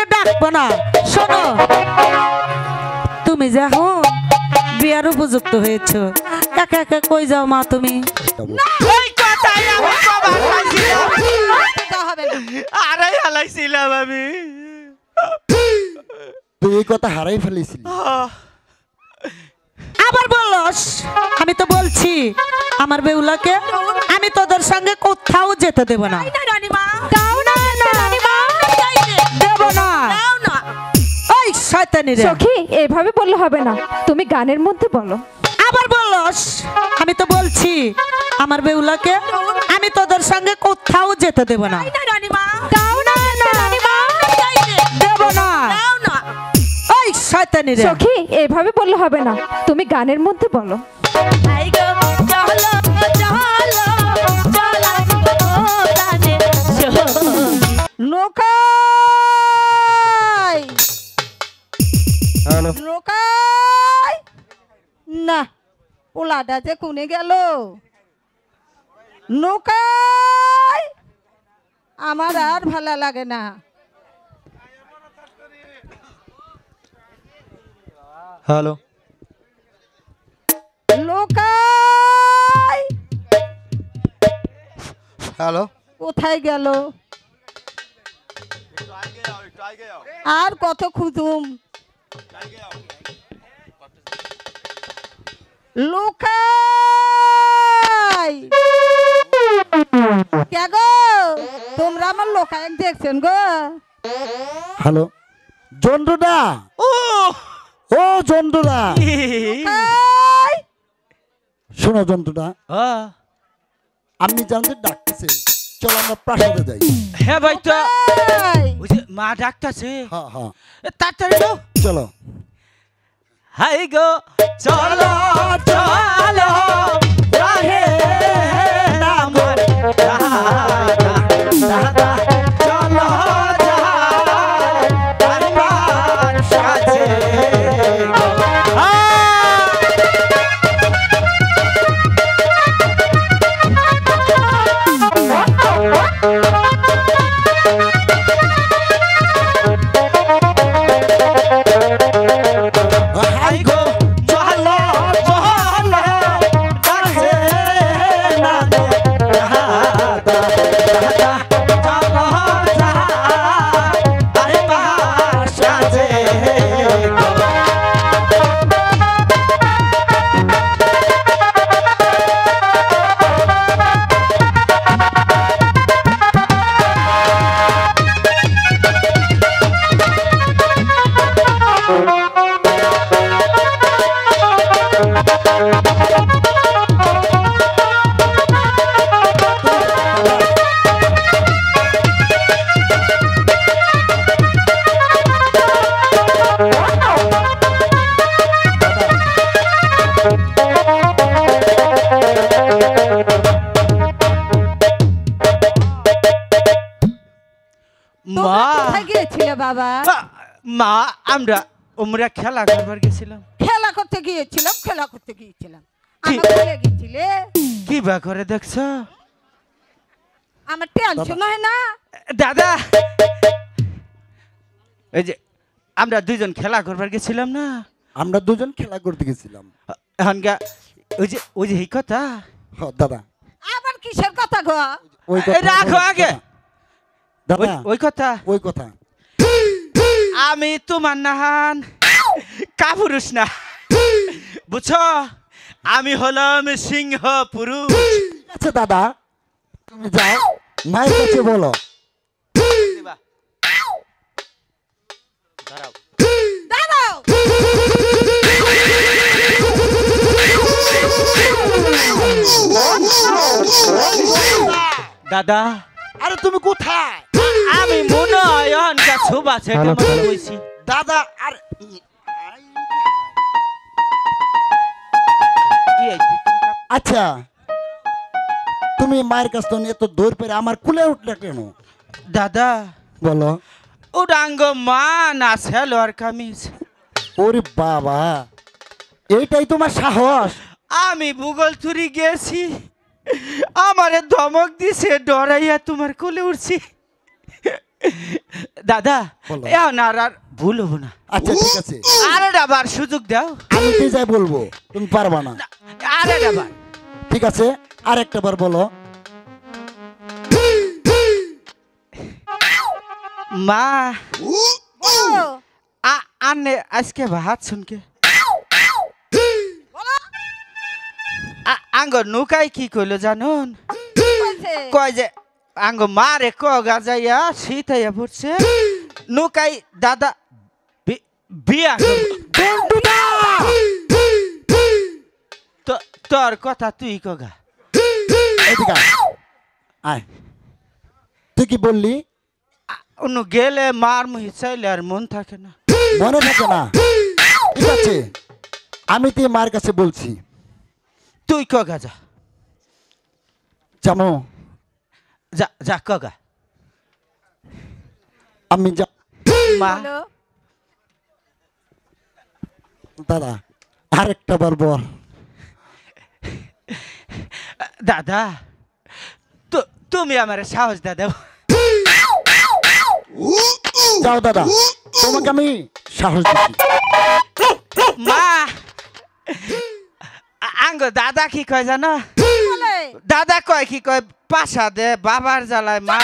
তোমাকে ডাকবো না। শোনো, তুমি যখন বিয়ার উপযুক্ত হয়েছো, একা একা কই যাও মা তুমি? হারাই হালাইছিলাম আমি। তুই এই কথা হারাই ফেলেছিলি। আবার বলস? আমি তো বলছি আমার বেউলাকে আমি তোদের সঙ্গে কোথাও যেতে দেব না। দেব না। ওই শয়তানি রে। সখী, এভাবে বললে হবে না, তুমি গানের মধ্যে বলো। আবার বলস? আমি তো বলছি আমার বেউলাকে আমি তোদের সঙ্গে কোথাও যেতে দেব না। দেব না। ওই শয়তানি রে। সখী, এভাবে বললে হবে না, তুমি গানের মধ্যে বলো। লোকাই হ্যালো, লোকাই না, ওলাটা যে কোনে গেল? লোকাই, আমার আর ভালো লাগে না। হ্যালো, লোকাই হ্যালো। কোথায় গেল? আর কত খুঁজুম? লোকাই কে গো? তোমরা আমার লোকাই দেখছেন গো? হ্যালো, জন্ডুদা। ও জন্ডুদা, লোকাই, শোনো জন্ডুদা, আমি জানতে ডাকতেছে, চল আমরা প্রাসাদে যাই। হ্যাঁ ভাই, তো লোকাই। ওই যে মা ডাকতেছে, হ্যাঁ হ্যাঁ, তাড়াতাড়ি দাও। চলো। হাই গো চলো চলো রাহে নামর দাদা দাদা চলো যাই আমার সাথে হাই গো চলো চলো রাহে নামর দাদা দাদা চলো যাই আমার সাথে মা কোথায় গিয়েছিলে বাবা? মা আমরা খেলা করবার গেছিলাম। খেলা করতে গিয়েছিলাম। কি? আমাকে বলে গিয়েছিলে? কি বা করে দেখছ আমার টেনশন হয় না? দাদা? এই যে আমরা দুইজন খেলা করবার গেছিলাম না, আমরা দুজন খেলা করতে গেছিলাম। এখন ওই যে এই কথা। হ্যাঁ দাদা, আবার কিসের কথা গো? ওই এই রাখো আগে। দাদা, ওই কথা ওই কথা। আমি তোমার নাহান কাপুরুষ না, বুঝছো? আমি হলাম সিংহ পুরুষ। আচ্ছা দাদা, তুমি যাও মায়ের কাছে বলো। দাঁড়াও। দাঁড়াও। দাদা, আরে তুমি কোথায়? আমি মনে হয় অহনকা ছোবা ছেটে মতো বইছি। দাদা, আর আচ্ছা, তুমি মায়ের কাছ থেকে এত দৌড় পেরে আমার কুলে উঠলে কেন? দাদা, বলো। উডাঙ্গ মা না সেলোয়ার কামিজ। ওরে বাবা, এইটাই তোমার সাহস? আমি ভূগোল থুরি গেছি, আমারে ধমক দিছে, ডরাইয়া তোমার কোলে উঠছি। দাদা বলো। এখন আর ভুল হবো না, আচ্ছা ঠিক আছে, আরে আবার সুযোগ দাও, আমি কি যাই বলবো, তুমি পারবা না। আরে আবার ঠিক আছে, আর একটা বার বলো। মা আনে আজকে ভাত শুনকে আঙ্গ নুকাই কি কইলো জানুন, কয় যে আঙ্গ মারে কগা যাইয়া শীতাইয়া পড়ছে, নুকাই দাদা বিয়া করবো। তোর কথা তুই কগা, এদিকে আয়। আয়, তুই কি বললি? অন্য গেলে মার মুহি চাইলে আর মন থাকে না। মনে থাকে না, ঠিক আছে, আমি তুই মার কাছে বলছি, তুই কগা যা জানো যা যা কগা। আমি মা দাদা আরেকটা বার বল। দাদা তুমি আমার সাহস দাদা। যাও দাদা, তোমাকে আমি সাহস দিচ্ছি। মা আঙ্গ দাদা কি কয় জানো, দাদা কয় কি কয় পাশা দে বাবার জ্বালায় মা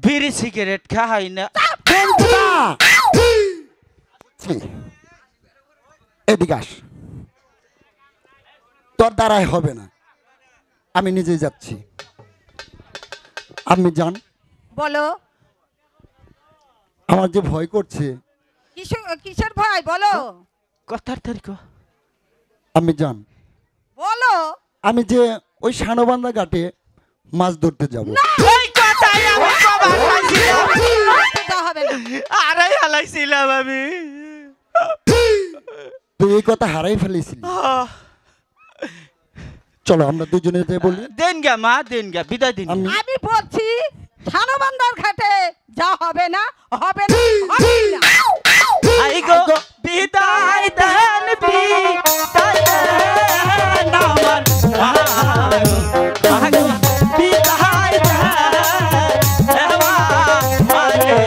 বিড়ি সিগারেট খাই না। এদিকে আস, তোর দ্বারাই হবে না, আমি নিজেই যাচ্ছি। আমি জান, বলো আমার যে ভয় করছে, কিসের ভয় বলো? কথার তারিখ আমি জান, বলো আমি যে ওই সানবান্ধা ঘাটে মাছ ধরতে যাব। এই কথাই আমি কবার খাইছিলাম, তা হবে না। আরে হালাইছিলাম আমি। তুই এই কথা হারাই ফেলেছিলি। চলো আমরা দুজনে যাই বলি। দেন গা মা, দেন গা, বিদায় দিন। আমি আমি বলছি থানোবান্দার ঘাটে যা হবে না, হবে না, হবে না। আই গো বিদায় দেন, বিদায় দেন আমার আই গো বিদায় দেন আমার গো।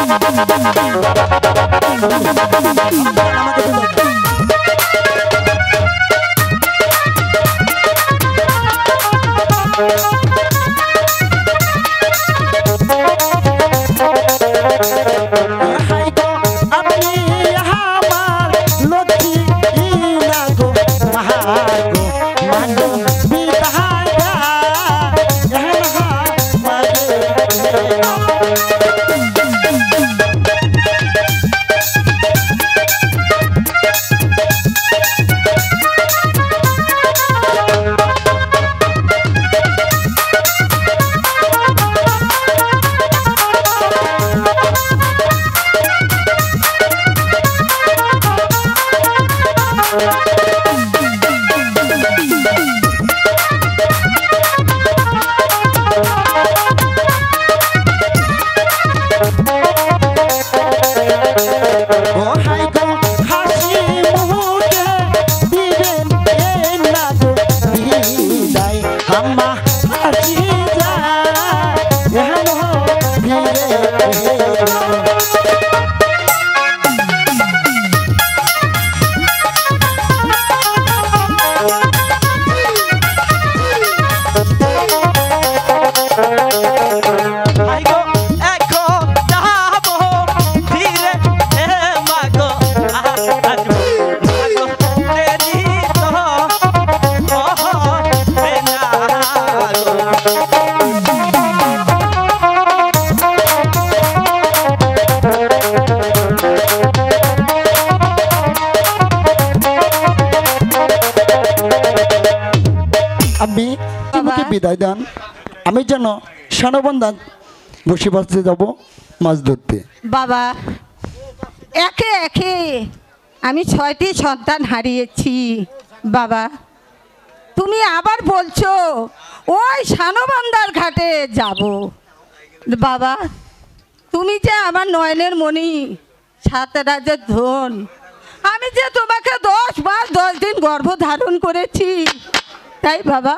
আমাকে বিদায় দাও। হাই গো আপনি আমার লক্ষ্মী না গো মহাগো মাগো বিদায় ও হাই গো হাসি মুখে দিবেন না গো বিদায় আম্মা হাসি যায় হেলো ফিরে হাই গো এখন যাবো ফিরে মাগো আসবো মাগো দেরি তো হবে না গো। আমি আমাকে বিদায় দেন আমি যেন সানবন্ধান বসে বসতে যাব মাছ ধরতে বাবা একে একে আমি 6টি সন্তান হারিয়েছি বাবা তুমি আবার বলছো ওই সানবান্দার ঘাটে যাব বাবা তুমি যে আমার নয়নের মণি 7 রাজ্যের ধন আমি যে তোমাকে 10 মাস 10 দিন গর্ভধারণ করেছি তাই বাবা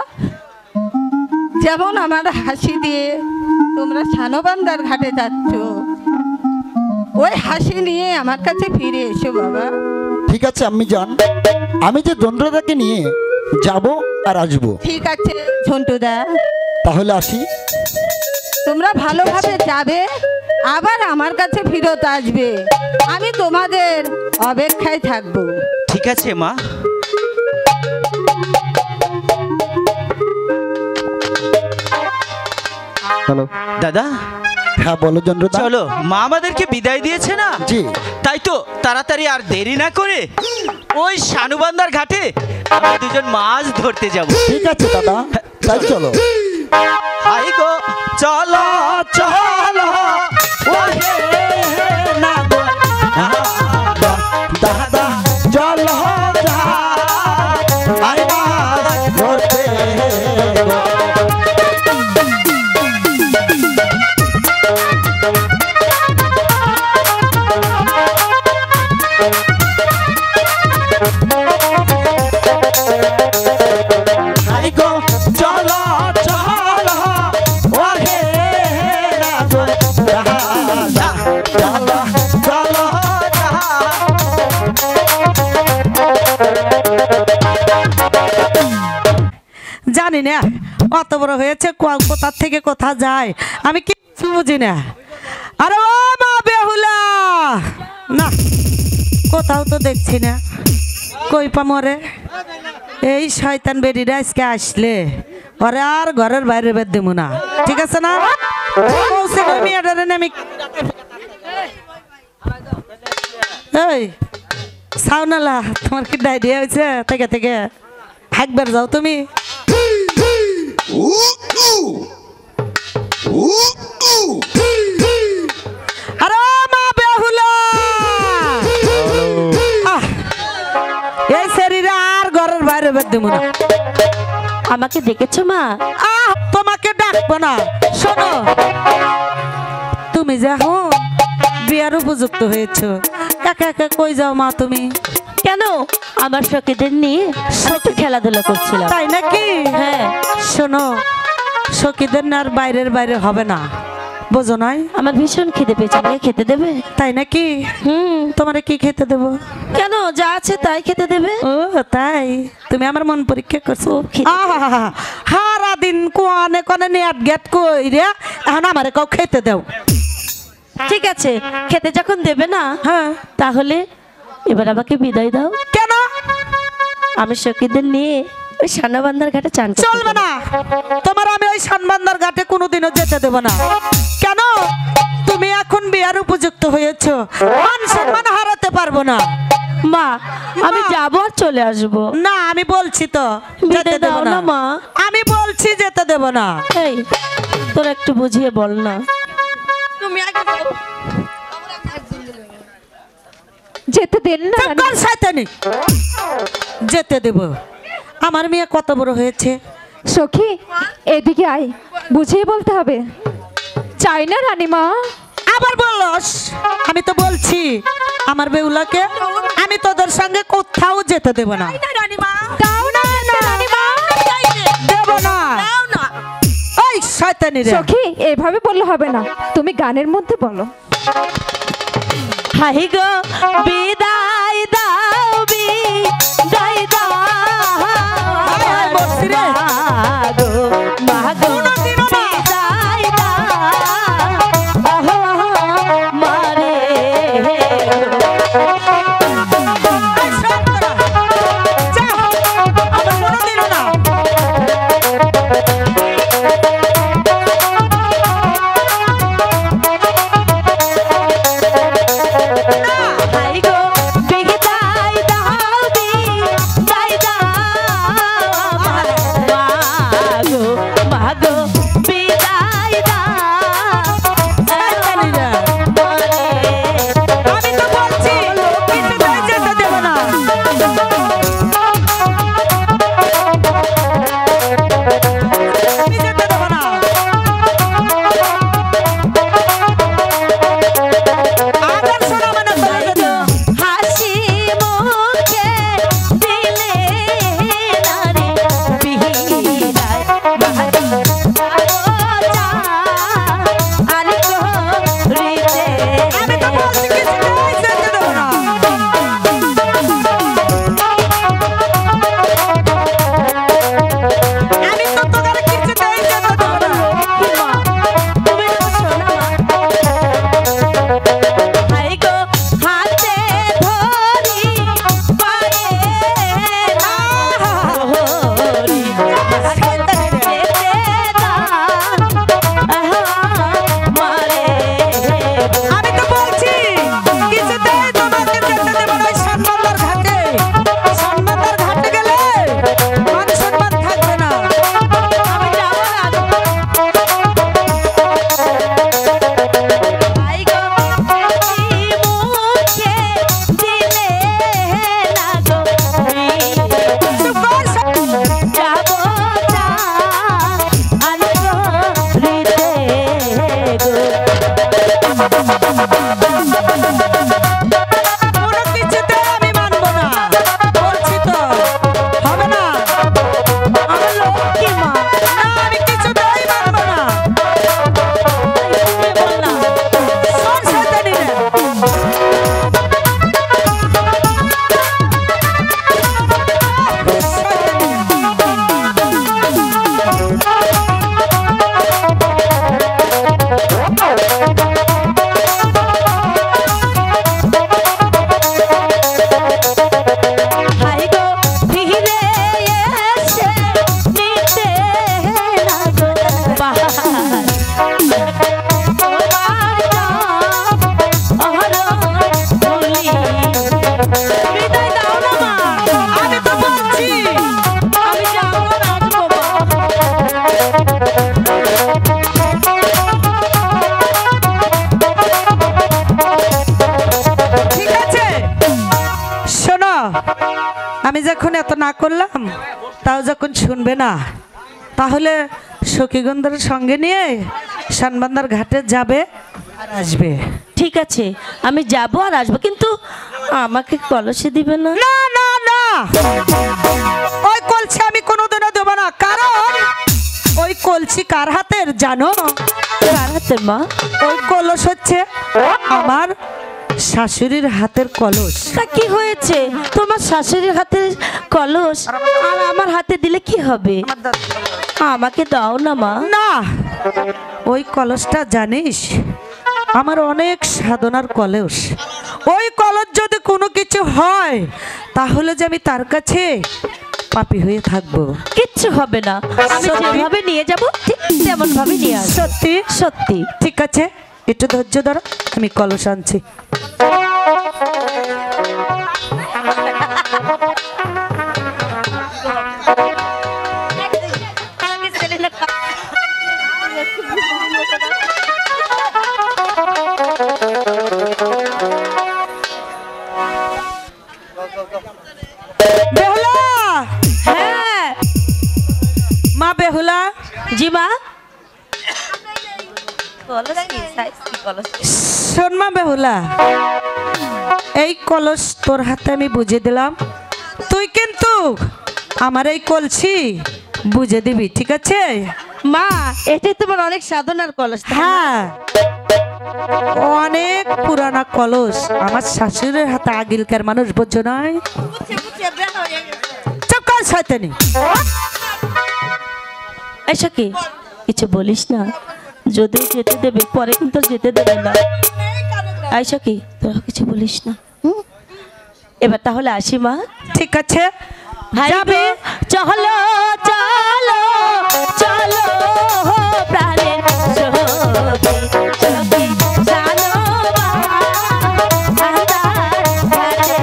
যেমন আমার হাসি দিয়ে তোমরা সানবান্দার ঘাটে যাচ্ছ ওই হাসি নিয়ে আমার কাছে ফিরে এসো বাবা ঠিক আছে আমি যান আমি যে দন্দ্রদাকে নিয়ে যাব আর আসবো ঠিক আছে ঝন্টুদা তাহলে আসি তোমরা ভালোভাবে যাবে আবার আমার কাছে ফিরত আসবে আমি তোমাদের অপেক্ষায় থাকবো ঠিক আছে মা। হ্যালো দাদা হ্যাঁ বলো চন্দ্রদা চলো মা আমাদেরকে বিদায় দিয়েছে না জি তাই তো তাড়াতাড়ি আর দেরি না করে ওই সানুবান্দার ঘাটে আমরা দুজন মাছ ধরতে যাব। ঠিক আছে দাদা তাই চলো হাই গো চলো চলো ওহে না গো দাদা চলো যা আই মাছ ধরতে গো। হাই গো চলো চলো ওহে না গো দাদা চলো চলো জানি না অত বড় হয়েছে কোথা থেকে কোথা যায় আমি কিচ্ছু বুঝি না। আরে ও মা বেহুলা না কোথাও তো দেখছি না কই পামরে এই শয়তান বেরিরা আজকে আসলে ওরে আর ঘরের বাইরে বের দেবো না ঠিক আছে না পৌঁছে গেলে মেয়েটারে আমি এই সাউনালা তোমার কি ডায়রিয়া হয়েছে থেকে থেকে একবার যাও তুমি আরে মা বেহুলা এই শরীরে আর ঘরের বাইরে বের দেবো না। আমাকে দেখেছো মা? তোমাকে ডাকবো না শোনো তুমি যে এখন বিয়ার উপযুক্ত হয়েছো একা একা কই যাও মা তুমি? কেন আমার সখীদের নিয়ে একটু খেলাধুলা করছিলাম। তাই নাকি? হ্যাঁ শোনো সখীদের না আর বাইরের বাইরে হবে না বোঝো নাই? আমার ভীষণ খিদে পেয়েছে, আমাকে খেতে দেবে? তাই নাকি? তোমারে কি খেতে দেবো? কেন, যা আছে তাই খেতে দেবে। ও তাই, তুমি আমার মন পরীক্ষা করছো। খুব খিদে সারা দিন কোয়ানে কোনে নেট গেট কই রে, এখন আমারে কাউ খেতে দাও। ঠিক আছে, খেতে যখন দেবে না, হ্যাঁ, তাহলে এবার আমাকে বিদায় দাও। কেন? আমি সখীদের নিয়ে ওই সানাবান্ধার ঘাটে চান করতে চলবে যাবো। না, তোমার আমি ওই সানবান্দার ঘাটে কোনোদিনও যেতে দেব না। কেন? তুমি এখন বিয়ার উপযুক্ত হয়েছো, মান সম্মান হারাতে পারবো না। মা, আমি যাবো আর চলে আসবো। না, আমি বলছি তো বিদায় যেতে দেব দাও না না মা। আমি বলছি যেতে দেব না। এই, তোরা একটু বুঝিয়ে বল না। তুমি আগে বল। যেতে দেন না রানী। কোন শয়তানি? যেতে দেব? আমার মেয়ে কত বড় হয়েছে। সখী, এদিকে আয়, বুঝিয়ে বলতে হবে। চাই না রানীমা। আবার বলস? আমি তো বলছি আমার বেউলাকে আমি তোদের সঙ্গে কোথাও যেতে দেব না। দাও না রানীমা। দেব না। ওই শয়তানি রে, সখী, এভাবে বললে হবে না, তুমি গানের মধ্যে বলো। হাই গো বিদায় দাও, বিদায় দাও হায় বলছি রে। গো মাগো বিদায় দাও মারে। এই সব করা। যা, আমার কোনোদিনও না। হাই গো বিদায় দাও, বিদায় দাও মাগো মাগো বিদায় দাও শয়তানি রে। আমি তো বলছি কিছুতেই যেতে দেব না। আমি যেতে দেব না। আবার শোনা মানে চলে যেতে। হাসি মুখে দিলে নারে বিদায় মাগো চা আনি করিতে। আমি তো বলছি কিছুতেই যেতে দেব না। আমি তো তোদের কিছুতেই যেতে দেব না। তুমি তো শোনা হাই গো হাতে ধরি পায়ে ধরি যেতে মারে। আমি তো বলছি কিছুতেই তোমাকে যেতে দেব না। ওই সানবান্দার ঘাটে, সানবান্দার ঘাটে গেলে মান সম্মান থাকবে না। আমি যাবো না। হাই গো হাসি মুখে দিলে না গো চুপ কর, যাবো চা আনি করিতে গো। কোনো কিছুতে আমি মানবো না। বলছি তো, হবে না। আমার লক্ষ্মী মা, না, আমি কিছুতেই মানবো না। তুমি বললাম শোন শয়তানি রে। শয়তানি রে। হাই গো ফিরে এসে নিতে না গো বাহার তোমার অহরণ ভুলি। বিদায় দাও না মা। আমি তো বলছি আমি যাবো না বাবা। ঠিক আছে। শোনো, আমি যখন এত না করলাম তাও যখন শুনবে না, তাহলে সখীগন্ধের সঙ্গে নিয়ে সানবান্দার ঘাটে যাবে আর আসবে। ঠিক আছে, আমি যাবো আর আসবো, কিন্তু আমাকে কলসে দিবে না। না না না, ওই কলসি আমি কোনোদিনও দেবো না। কারণ ওই কলসি কার হাতের জানো? কার হাতের মা? ওই কলস হচ্ছে আমার শাশুড়ির হাতের কলস। তা কি হয়েছে? তোমার শাশুড়ির হাতের কলস আর আমার হাতে দিলে কি হবে? আমাকে দাও না মা। না, ওই কলসটা জানিস আমার অনেক সাধনার কলস। ওই কলস যদি কোনো কিছু হয় তাহলে যে আমি তার কাছে পাপী হয়ে থাকবো। কিচ্ছু হবে না, আমি যেভাবে নিয়ে যাব ঠিক তেমন ভাবে নিয়ে আসবো। সত্যি? সত্যি। ঠিক আছে, একটু ধৈর্য ধরো, আমি কলস আনছি। বেহুলা! হ্যাঁ মা বেহুলা, জি মা। শোন মা বেহুলা, এই কলস তোর হাতে আমি বুঝে দিলাম, তুই কিন্তু আমার এই কলসি বুঝে দিবি, ঠিক আছে? মা, এটাই তোমার অনেক সাধনার কলস। হ্যাঁ, অনেক পুরানা কলস, আমার শাশুড়ির হাতে আগিলকার মানুষ, বুঝছো নয়? চুপ কর শয়তানি। আয়শা কি কিছু বলিস না, যদি যেতে দেবে পরে কিন্তু যেতে দেবে না। আয়শা কি তোরা কিছু বলিস না, হুম? এবার তাহলে আসি মা। ঠিক আছে, যাবে। চলো চলো চলো প্রাণের সখী, সখী জানো মা, আন্ধার ঘাটে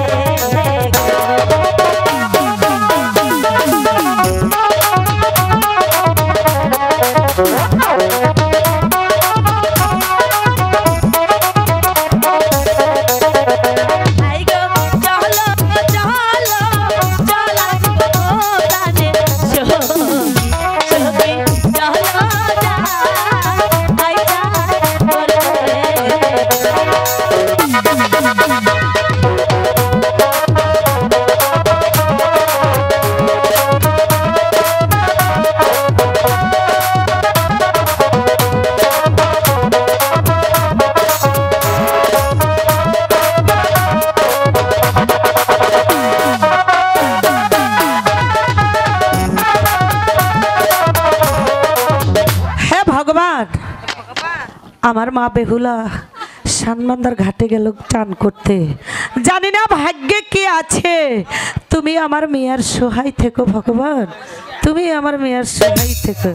আই গো, চলো চলো চলো প্রাণের সখী, সখী চলো যা আইসা করে। হে ভগবান, আমার মা বেহুলা সানমান্দার ঘাটে গেল চান করতে, জানি না ভাগ্যে কি আছে। তুমি আমার মেয়ের সহায় থেকো ভগবান, তুমি আমার মেয়ের সহায় থেকো।